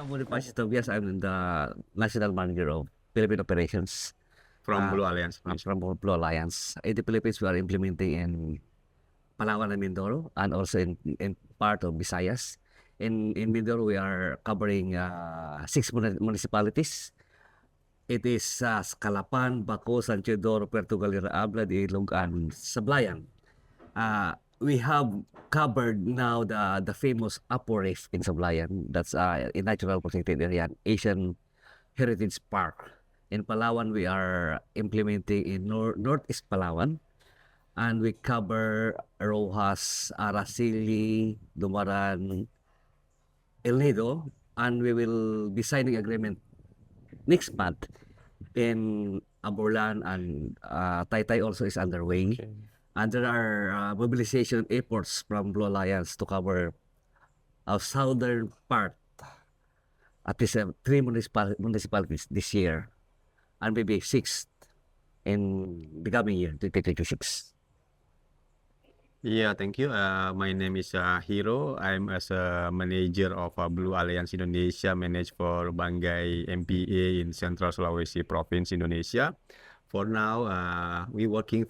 I'm Bonifacio Tobias. I'm the National Manager of Philippine Operations from uh, Blue Alliance. from Blue Alliance. In the Philippines, we are implementing in Palawan and Mindoro and also in part of Visayas. In Mindoro, we are covering six municipalities. It is Calapan, Baco, San Teodoro, Puerto Galera, Ablad, Ilog, and Sablayan. We have covered now the famous Apo Reef in Sablayan. That's a natural protected area, Asian Heritage Park. In Palawan, we are implementing in Northeast Palawan, and we cover Rojas, Araceli, Dumaran, El Nido, and we will be signing agreement next month in Aborlan, and Taytay also is underway. Okay. And there are mobilization efforts from Blue Alliance to cover our southern part, at least three municipalities this year, and maybe six in the coming year, 2026. Yeah, thank you. My name is Hiro. I'm as a manager of Blue Alliance Indonesia, manage for Banggai MPA in Central Sulawesi Province, Indonesia. For now, we working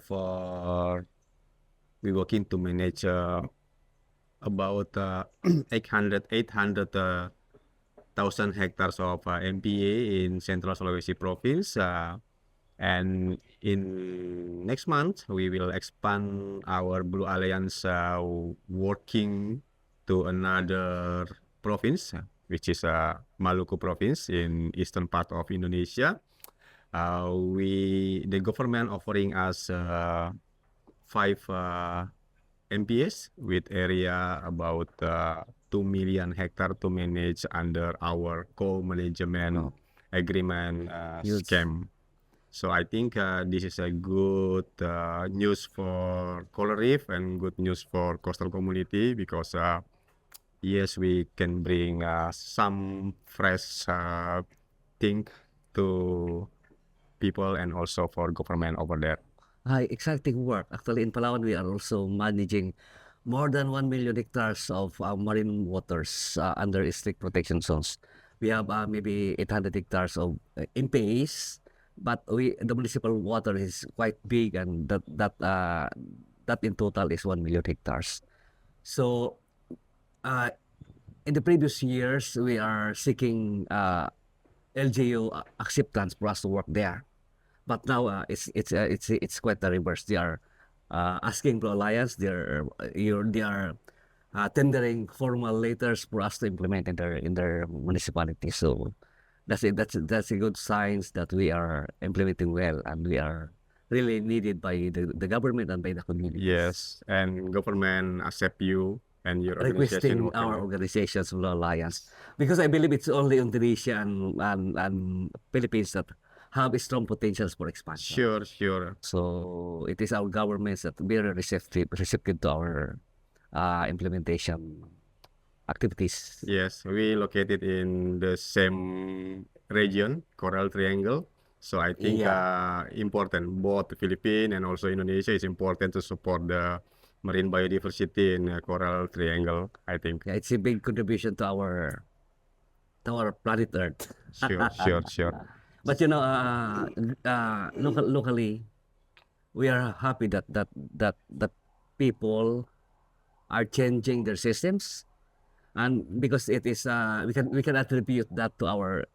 to manage about 800,000 hectares of MPA in Central Sulawesi Province. And in next month, we will expand our Blue Alliance working to another province, which is Maluku Province in eastern part of Indonesia. The government offering us 5 MPS with area about 2 million hectare to manage under our co-management agreement Huge. scheme. So I think this is a good news for coral reef and good news for coastal community because yes, we can bring some fresh thing to people and also for government over there. Exciting work. Actually, in Palawan, we are also managing more than 1 million hectares of marine waters under strict protection zones. We have maybe 800 hectares of MPAs, but the municipal water is quite big, and that in total is 1 million hectares. So, in the previous years, we are seeking LGU acceptance for us to work there. But now it's quite the reverse. They are asking Blue Alliance. They are tendering formal letters for us to implement in their municipality. So that's it. That's a good signs that we are implementing well, and we are really needed by the government and by the community. Yes, and government accept you and your Requesting organization. our organizations, Blue Alliance, because I believe it's only Indonesia and Philippines that have strong potentials for expansion. Sure. So it is our governments that very receptive to our implementation activities. Yes, we located in the same region, Coral Triangle. So I think important both the Philippines and also Indonesia is important to support the marine biodiversity in Coral Triangle, I think. Yeah, it's a big contribution to our planet Earth. Sure. But you know, locally, we are happy that people are changing their systems, and because it is we can attribute that to our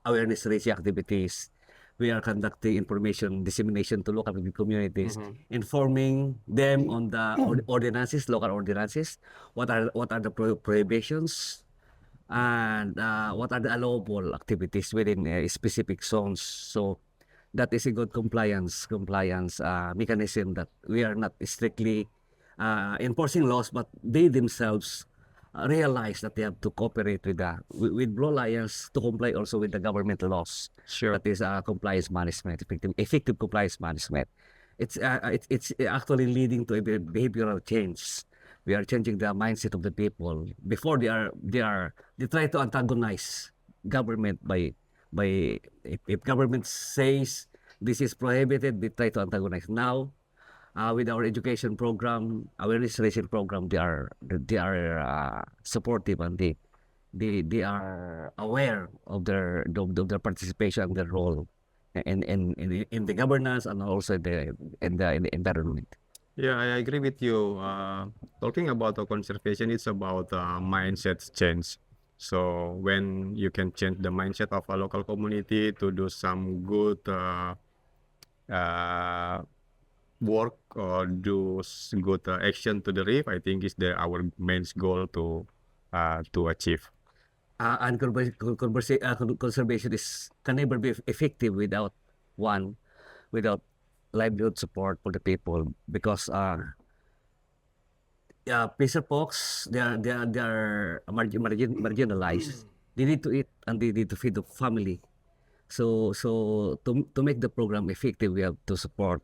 awareness raising activities. We are conducting information dissemination to local communities, informing them on the ordinances, local ordinances, what are the prohibitions, and what are the allowable activities within specific zones. So that is a good compliance mechanism, that we are not strictly enforcing laws, but they themselves realize that they have to cooperate with Blue Alliance to comply also with the government laws. Sure. That is compliance management, effective compliance management. It's actually leading to a behavioral change. We are changing the mindset of the people. Before they try to antagonize government by if government says this is prohibited, they try to antagonize. Now, with our education program, awareness raising program, they are supportive, and they are aware of their participation and their role in the governance and also in the environment. Yeah, I agree with you. Talking about the conservation, it's about mindset change. So when you can change the mindset of a local community to do some good uh, work or do good action to the reef, I think is our main goal to achieve. And conservation can never be effective one without livelihood support for the people because Fisher folks, they are marginalized. They need to eat and they need to feed the family. So to make the program effective, we have to support.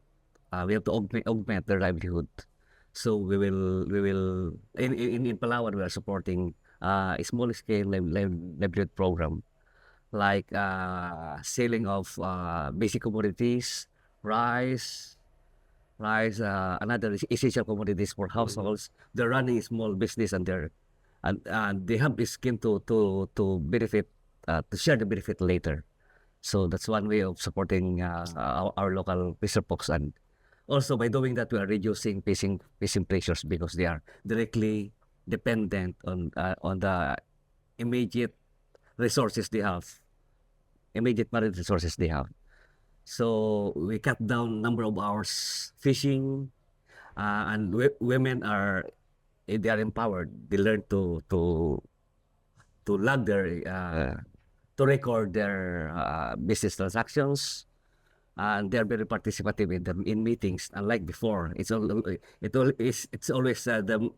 We have to augment their livelihood. So we will in Palawan we are supporting a small scale livelihood program like selling of basic commodities, rice, another essential commodities for households. They're running a small business and they have this scheme to benefit to share the benefit later. So that's one way of supporting our local fisher folks, and also by doing that we are reducing fishing pressures because they are directly dependent on the immediate resources they have, immediate marine resources they have. So we cut down number of hours fishing, and women they are empowered. They learn to log their to record their business transactions, and they're very participative in meetings. Unlike before, it's always them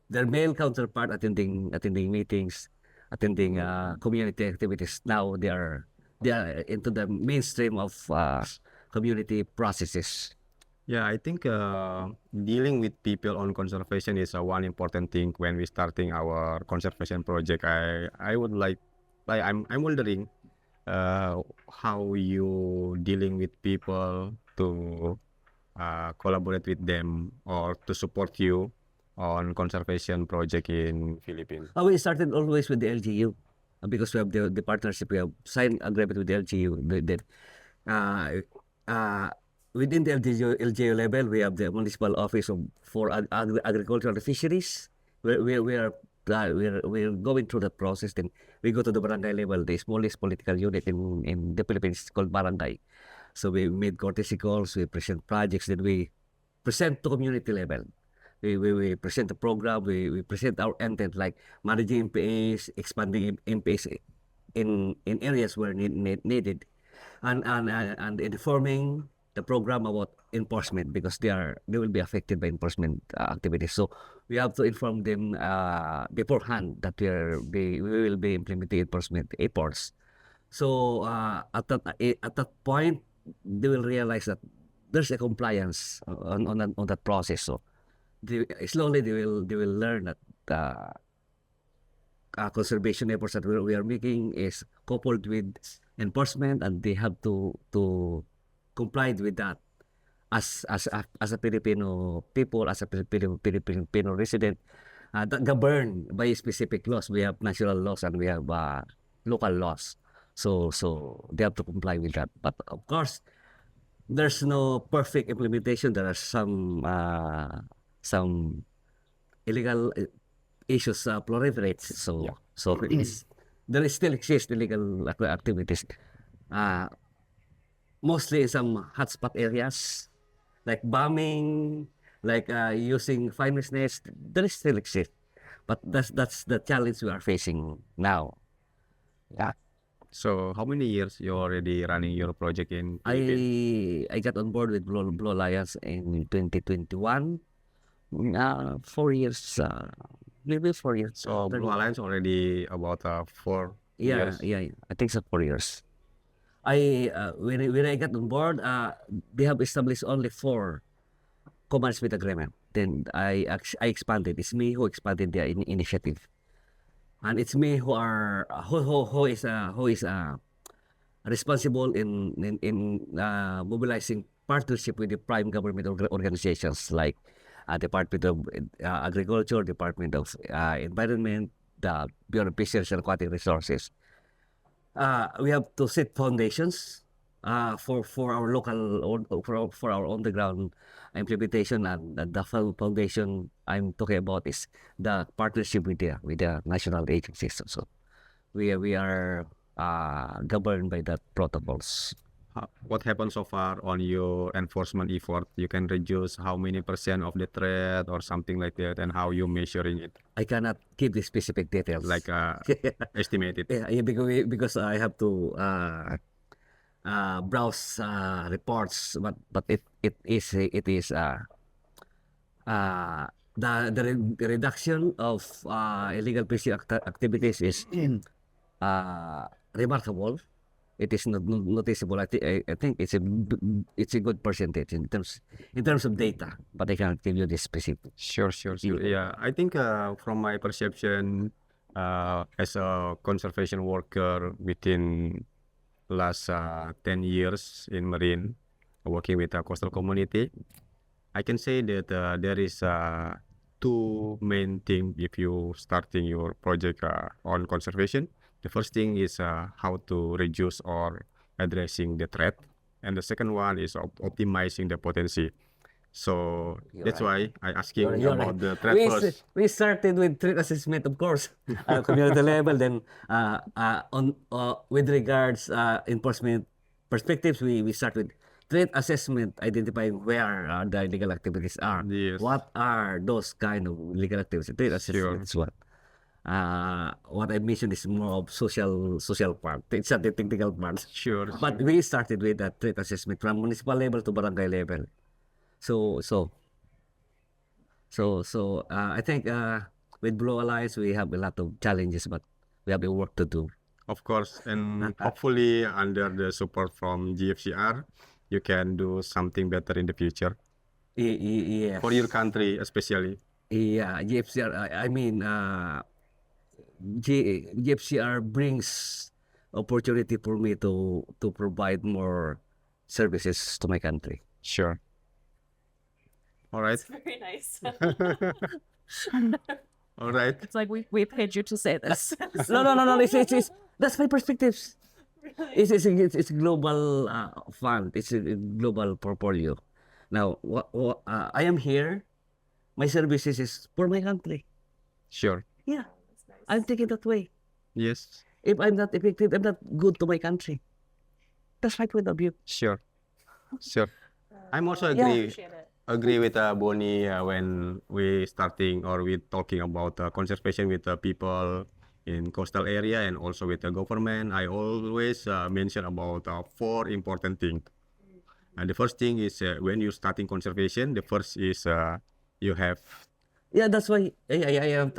their male counterpart attending meetings, attending community activities. Now they are into the mainstream of community processes. Yeah, I think dealing with people on conservation is one important thing when we starting our conservation project. I would like I'm wondering how you dealing with people to collaborate with them or to support you on conservation project in Philippines. We started always with the LGU because we have the partnership. We have signed agreement with the LGU. Uh, uh, Within the LGU level, we have the municipal office for agriculture and fisheries. We're going through that process. Then we go to the barangay level, the smallest political unit in the Philippines called barangay. So we made courtesy calls, we present projects, then we present to community level. We present the program, we present our intent like managing MPAs, expanding MPAs in areas where needed, and informing the program about enforcement because they will be affected by enforcement activities. So we have to inform them beforehand that we will be implementing enforcement efforts. So at that point, they will realize that there's a compliance on that process. So slowly they will learn that conservation efforts that we are making is coupled with enforcement, and they have to comply with that as a Filipino people, as a Filipino resident, that governed by specific laws. We have national laws and we have local laws. So they have to comply with that. But of course, there's no perfect implementation. There are some illegal issues proliferates. So there is still exist illegal activities. Mostly in some hotspot areas, like bombing, like using finance nets, there is still exist. But that's the challenge we are facing now. Yeah. So how many years you already running your project in Philippines? I got on board with Blue Alliance in 2021. 4 years, maybe 4 years. So Blue Alliance already about 4 years. Yeah. I think so, 4 years. When I got on board, they have established only 4 command with agreement. Then I expanded. It's me who expanded the initiative, and it's me who is responsible in mobilizing partnership with the prime government organizations like Department of Agriculture, Department of Environment, the Bureau of Fisheries and Aquatic Resources. We have to set foundations for our local for our on the ground implementation, and the foundation I'm talking about is the partnership with the national agencies. So we are governed by that protocols. What happened so far on your enforcement effort? You can reduce how many % of the threat or something like that, and how you measuring it, I cannot give the specific details. like estimated. Yeah, because I have to browse reports, but it is the reduction of illegal fishing activities is remarkable. It is not noticeable. I think it's a good percentage in terms of data, but I cannot give you the specific. Sure. Yeah, I think from my perception, as a conservation worker within last 10 years in marine, working with a coastal community, I can say that there is two main things if you starting your project on conservation. The first thing is how to reduce or addressing the threat, and the second one is optimizing the potency. So You're that's right. why I asking You're about right. the threat first. We started with threat assessment, of course, community level. Then on with regards enforcement perspectives, we start with threat assessment, identifying where the illegal activities are. Yes. What are those kind of illegal activities? Threat Sure. assessment is what I mentioned is more of social part. It's not the technical part. Sure. But we started with the threat assessment from municipal level to barangay level. So I think with Blue Alliance we have a lot of challenges, but we have a work to do. Of course, and hopefully under the support from GFCR, you can do something better in the future Yes. for your country, especially. Yeah, GFCR. I mean, GFCR brings opportunity for me to provide more services to my country. Sure. All right. Very nice. All right. It's like we paid you to say this. No. It's that's my perspectives. Really? It's a global fund. It's a global portfolio. Now, I am here. My services is for my country. Sure. Yeah, That's nice. I'm thinking that way. Yes. If I'm not effective, I'm not good to my country. That's my point of view. Sure. I'm also Yeah. Appreciate it. agree with Bonnie when we starting or we talking about conservation with people in coastal area and also with the government. I always mention about 4 important things. And the first thing is when you starting conservation, the first is you have Yeah, that's why I am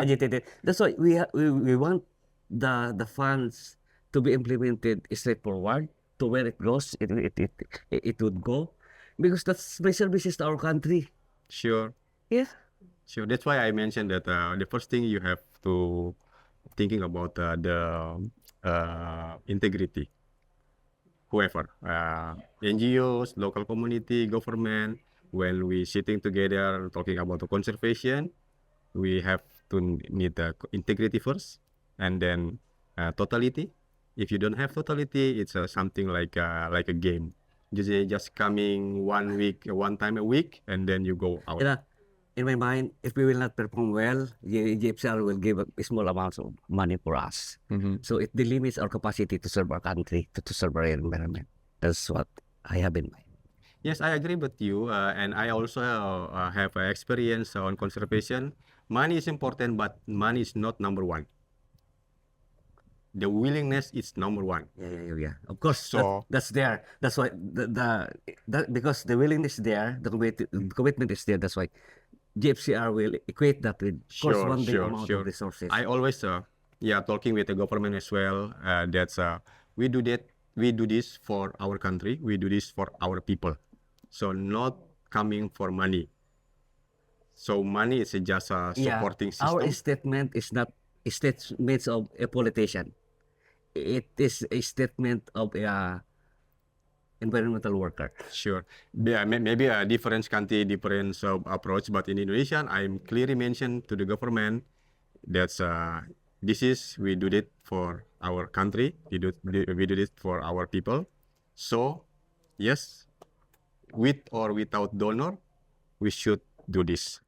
agitated. That's why we want the funds to be implemented straightforward to where it goes. It would go, because that's my services to our country. sure. Yeah. That's why I mentioned that the first thing you have to thinking about the integrity. Whoever, NGOs, local community, government, when we sitting together talking about the conservation, we have to need the integrity first, and then totality. If you don't have totality, it's something like a game. Just coming one time a week, and then you go out. Yeah. In my mind, if we will not perform well, GFCR will give a small amounts of money for us. So it delimits our capacity to serve our country, to serve our environment. That's what I have in mind. Yes, I agree with you, and I also have experience on conservation. Money is important, but money is not number one. The willingness is number one. Yeah. Of course, So- that's there. That's why because the willingness is there, the commitment is there. That's why GFCR will equate that with corresponding amount of resources. I always, talking with the government as well. That's we do this for our country. We do this for our people. So not coming for money. So money is just a supporting system. Our statement is not a statement of a politician. It is a statement of a environmental worker. Sure. Yeah, maybe a different country, different approach, but in Indonesia, I'm clearly mentioned to the government, That's we do it for our country. We do it for our people. So yes, with or without donor, we should do this.